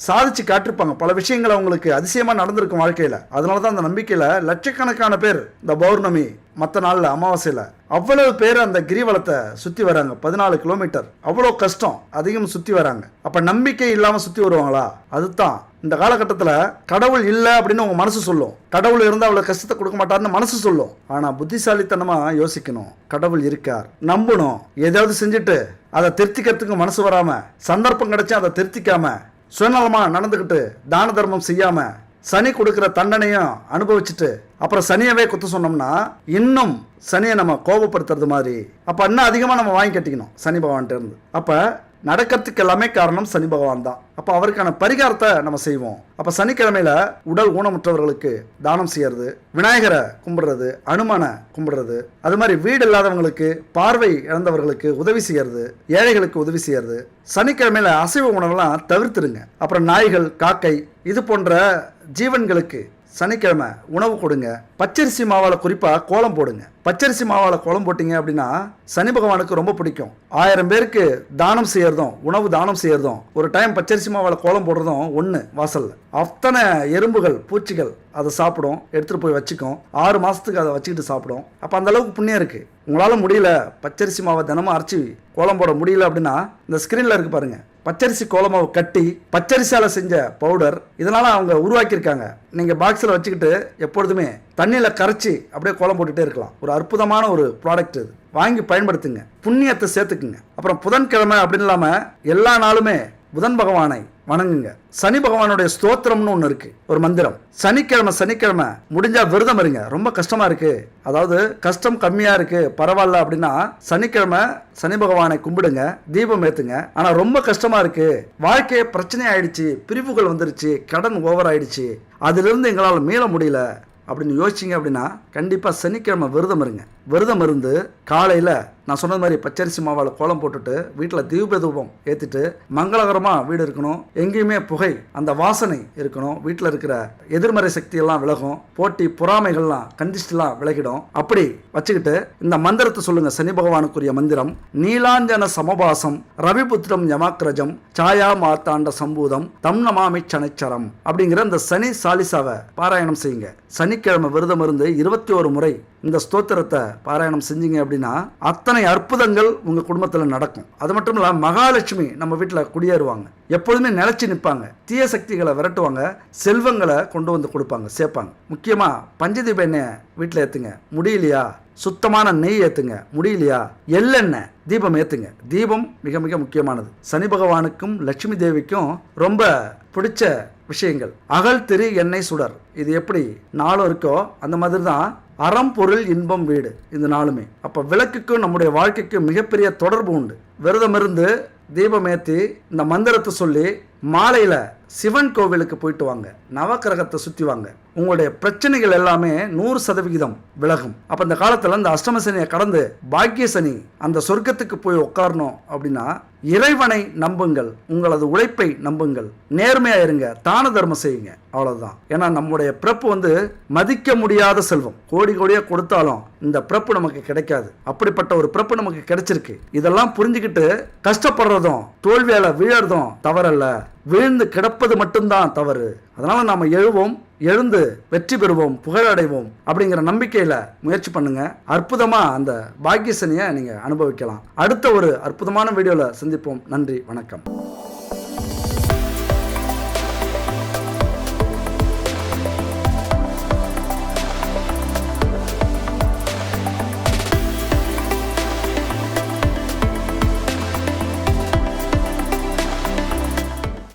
சாதிச்சு காட்டிருப்பாங்க, பல விஷயங்கள் அவங்களுக்கு அதிசயமா நடந்திருக்கும் வாழ்க்கையில. அதனாலதான் அந்த நம்பிக்கையில லட்சக்கணக்கான பேர் இந்த பௌர்ணமி மற்ற நாள்ல அமாவாசையில அவ்வளவு பேர் அந்த கிரிவலத்தை சுத்தி வராங்க. 14 கிலோமீட்டர், அவ்வளோ கஷ்டம், அதிகம் சுத்தி வராங்க. அப்ப நம்பிக்கை இல்லாம சுத்தி வருவாங்களா? அதுதான் இந்த காலகட்டத்தில் கடவுள் இல்லை அப்படின்னு உங்க மனசு சொல்லும். கடவுள் இருந்தால் அவ்வளவு கஷ்டத்தை கொடுக்க மாட்டாருன்னு மனசு சொல்லும். ஆனா புத்திசாலித்தனமா யோசிக்கணும். கடவுள் இருக்கார், நம்பணும். ஏதாவது செஞ்சுட்டு அதை திருத்திக்கிறதுக்கு மனசு வராம, சந்தர்ப்பம் கிடைச்சா அதை திருத்திக்காம, சுயநலமா நடந்துக்கிட்டு தான தர்மம் செய்யாம, சனி கொடுக்கிற தண்டனையும் அனுபவிச்சுட்டு அப்புறம் சனியவே குத்த சொன்னோம்னா இன்னும் சனியை நம்ம கோபப்படுத்துறது மாதிரி. அப்ப இன்னும் அதிகமா நம்ம வாங்கி கட்டிக்கணும் சனி பகவான்கிட்ட இருந்து. அப்ப நடக்கிறதுக்கு எல்லாமே காரணம் சனி பகவான் தான். அப்போ அவருக்கான பரிகாரத்தை நம்ம செய்வோம். அப்போ சனிக்கிழமையில உடல் ஊனமுற்றவர்களுக்கு தானம் செய்யறது, விநாயகரை கும்பிடுறது, அனுமனை கும்பிடுறது, அது மாதிரி வீடு இல்லாதவங்களுக்கு, பார்வை இழந்தவர்களுக்கு உதவி செய்யறது, ஏழைகளுக்கு உதவி செய்யறது. சனிக்கிழமையில அசைவ உணவெல்லாம் தவிர்த்துருங்க. அப்புறம் நாய்கள், காக்கை இது போன்ற ஜீவன்களுக்கு சனிக்கிழமை உணவு கொடுங்க. பச்சரிசி மாவால் குறிப்பாக கோலம் போடுங்க. பச்சரிசி மாவால் கோலம் போட்டிங்க அப்படின்னா சனி பகவானுக்கு ரொம்ப பிடிக்கும். 1000 பேருக்கு தானம் செய்யறதும், உணவு தானம் செய்யறதும், ஒரு டைம் பச்சரிசி மாவால் கோலம் போடுறதும் ஒன்று வாசல்ல. அத்தனை எறும்புகள், பூச்சிகள் அதை சாப்பிடும், எடுத்துகிட்டு போய் வச்சுக்கும். 6 மாதத்துக்கு அதை வச்சுக்கிட்டு சாப்பிடும். அப்போ அந்த அளவுக்கு புண்ணியம் இருக்குது. உங்களால் முடியல, பச்சரிசி மாவை தினமும் அரைச்சி கோலம் போட முடியல அப்படின்னா இந்த ஸ்க்ரீனில் இருக்கு பாருங்க, பச்சரிசி கோலமாவை கட்டி பச்சரிசியால் செஞ்ச பவுடர், இதனால் அவங்க உருவாக்கியிருக்காங்க. நீங்கள் பாக்ஸில் வச்சுக்கிட்டு எப்பொழுதுமே தண்ணியில் கரைச்சி அப்படியே கோலம் போட்டுகிட்டே இருக்கலாம். ஒரு அற்புதமான ஒரு ப்ராடக்ட் இது. வாங்கி பயன்படுத்துங்க, புண்ணியத்தை சேர்த்துக்குங்க. அப்புறம் புதன்கிழமை அப்படின்னு இல்லாமல் எல்லா நாளுமே புதன் பகவானை வணங்குங்க. சனி பகவானுடைய ஸ்தோத்திரம்னு ஒன்று இருக்கு, ஒரு மந்திரம். சனிக்கிழமை முடிஞ்சா விரதம் இருங்க. ரொம்ப கஷ்டமா இருக்கு, அதாவது கஷ்டம் கம்மியா இருக்கு, பரவாயில்ல அப்படின்னா சனிக்கிழமை சனி பகவானை கும்பிடுங்க, தீபம் ஏத்துங்க. ஆனா ரொம்ப கஷ்டமா இருக்கு, வாழ்க்கையே பிரச்சனை ஆயிடுச்சு, பிரிவுகள் வந்துருச்சு, கடன் ஓவர் ஆயிடுச்சு, அதுல இருந்து எங்களால் மீள முடியல அப்படின்னு யோசிச்சிங்க அப்படின்னா கண்டிப்பாக சனிக்கிழமை விரதம் இருங்க. விரதம் இருந்து காலையில் நான் சொன்ன மாதிரி பச்சரிசி மாவால் கோலம் போட்டுட்டு வீட்டில் தீபதூபம் ஏற்றிட்டு மங்களகரமாக வீடு இருக்கணும். எங்கேயுமே புகை, அந்த வாசனை இருக்கணும். வீட்டில் இருக்கிற எதிர்மறை சக்தியெல்லாம் விலகும், போட்டி பொறாமைகள்லாம் கண்டிஸ்டெல்லாம் விலகிடும். அப்படி வச்சுக்கிட்டு இந்த மந்திரத்தை சொல்லுங்க. சனி பகவானுக்குரிய மந்திரம்: நீலாஞ்சன சமபாசம் ரவிபுத்திரம் யமாக்கிரஜம் சாயா மார்த்தாண்ட சம்பூதம் தம் நமாமி சனைச்சரம் அப்படிங்கிற இந்த சனி சாலிசாவை பாராயணம் செய்யுங்க. சனிக்கிழமை விரதம் இருந்து 21 முறை இந்த ஸ்தோத்திரத்தை பாராயணம் செஞ்சீங்க அப்படின்னா அத்தனை அற்புதங்கள் உங்க குடும்பத்தில் நடக்கும். அது மட்டும் இல்ல, மகாலட்சுமி நம்ம வீட்டில் குடியேறுவாங்க, எப்பொழுதுமே நிலைச்சு நிற்பாங்க, தீய சக்திகளை விரட்டுவாங்க, செல்வங்களை கொண்டு வந்து கொடுப்பாங்க, சேர்ப்பாங்க. முக்கியமா பஞ்சதீப எண்ணெய் வீட்டில் ஏத்துங்க. முடியலையா சுத்தமான நெய் ஏத்துங்க. முடியலையா எள்ளெண்ணெய் தீபம் ஏத்துங்க. தீபம் மிக மிக முக்கியமானது. சனி பகவானுக்கும் லட்சுமி தேவிக்கும் ரொம்ப பிடிச்ச விஷயங்கள். அகல் திரு எண்ணெய் சுடர், இது எப்படி நாளும் இருக்கோ அந்த மாதிரி தான் அறம் பொருள் இன்பம் வீடு, இந்த நாளுமே. அப்போ விளக்குக்கும் நம்முடைய வாழ்க்கைக்கும் மிகப்பெரிய தொடர்பு உண்டு. விரதம் இருந்து தீபம் ஏற்றி இந்த மந்திரத்தை சொல்லி மாலையில் சிவன் கோவிலுக்கு போயிட்டு வாங்க, நவக்கிரகத்தை சுற்றி வாங்க. உங்களுடைய பிரச்சனைகள் எல்லாமே 100% விலகும். அப்போ இந்த காலத்தில் இந்த அஷ்டம சனியை கடந்து பாக்கிய சனி அந்த சொர்க்கத்துக்கு போய் உட்காரணும் அப்படின்னா இறைவனை நம்புங்கள், உங்களது உழைப்பை நம்புங்கள், நேர்மையா இருங்க, தான தர்மம் செய்யுங்க, அவ்வளவுதான். ஏன்னா நம்முடைய பிறப்பு மதிக்க முடியாத செல்வம். கோடி கோடியா கொடுத்தாலும் இந்த பிறப்பு நமக்கு கிடைக்காது. அப்படிப்பட்ட ஒரு பிறப்பு நமக்கு கிடைச்சிருக்கு. இதெல்லாம் புரிஞ்சுக்கிட்டு கஷ்டப்படுறதும் தோல்வியால வீழறதும் தவறல்ல, வீழ்ந்து கிடப்பது மட்டும்தான் தவறு. அதனால நாம எழுவோம், எழுந்து வெற்றி பெறுவோம், புகழடைவோம் அப்படிங்கிற நம்பிக்கையில முயற்சி பண்ணுங்க. அற்புதமா அந்த பாக்கிய சனியை நீங்க அனுபவிக்கலாம். அடுத்த ஒரு அற்புதமான வீடியோல சந்திப்போம். நன்றி, வணக்கம்.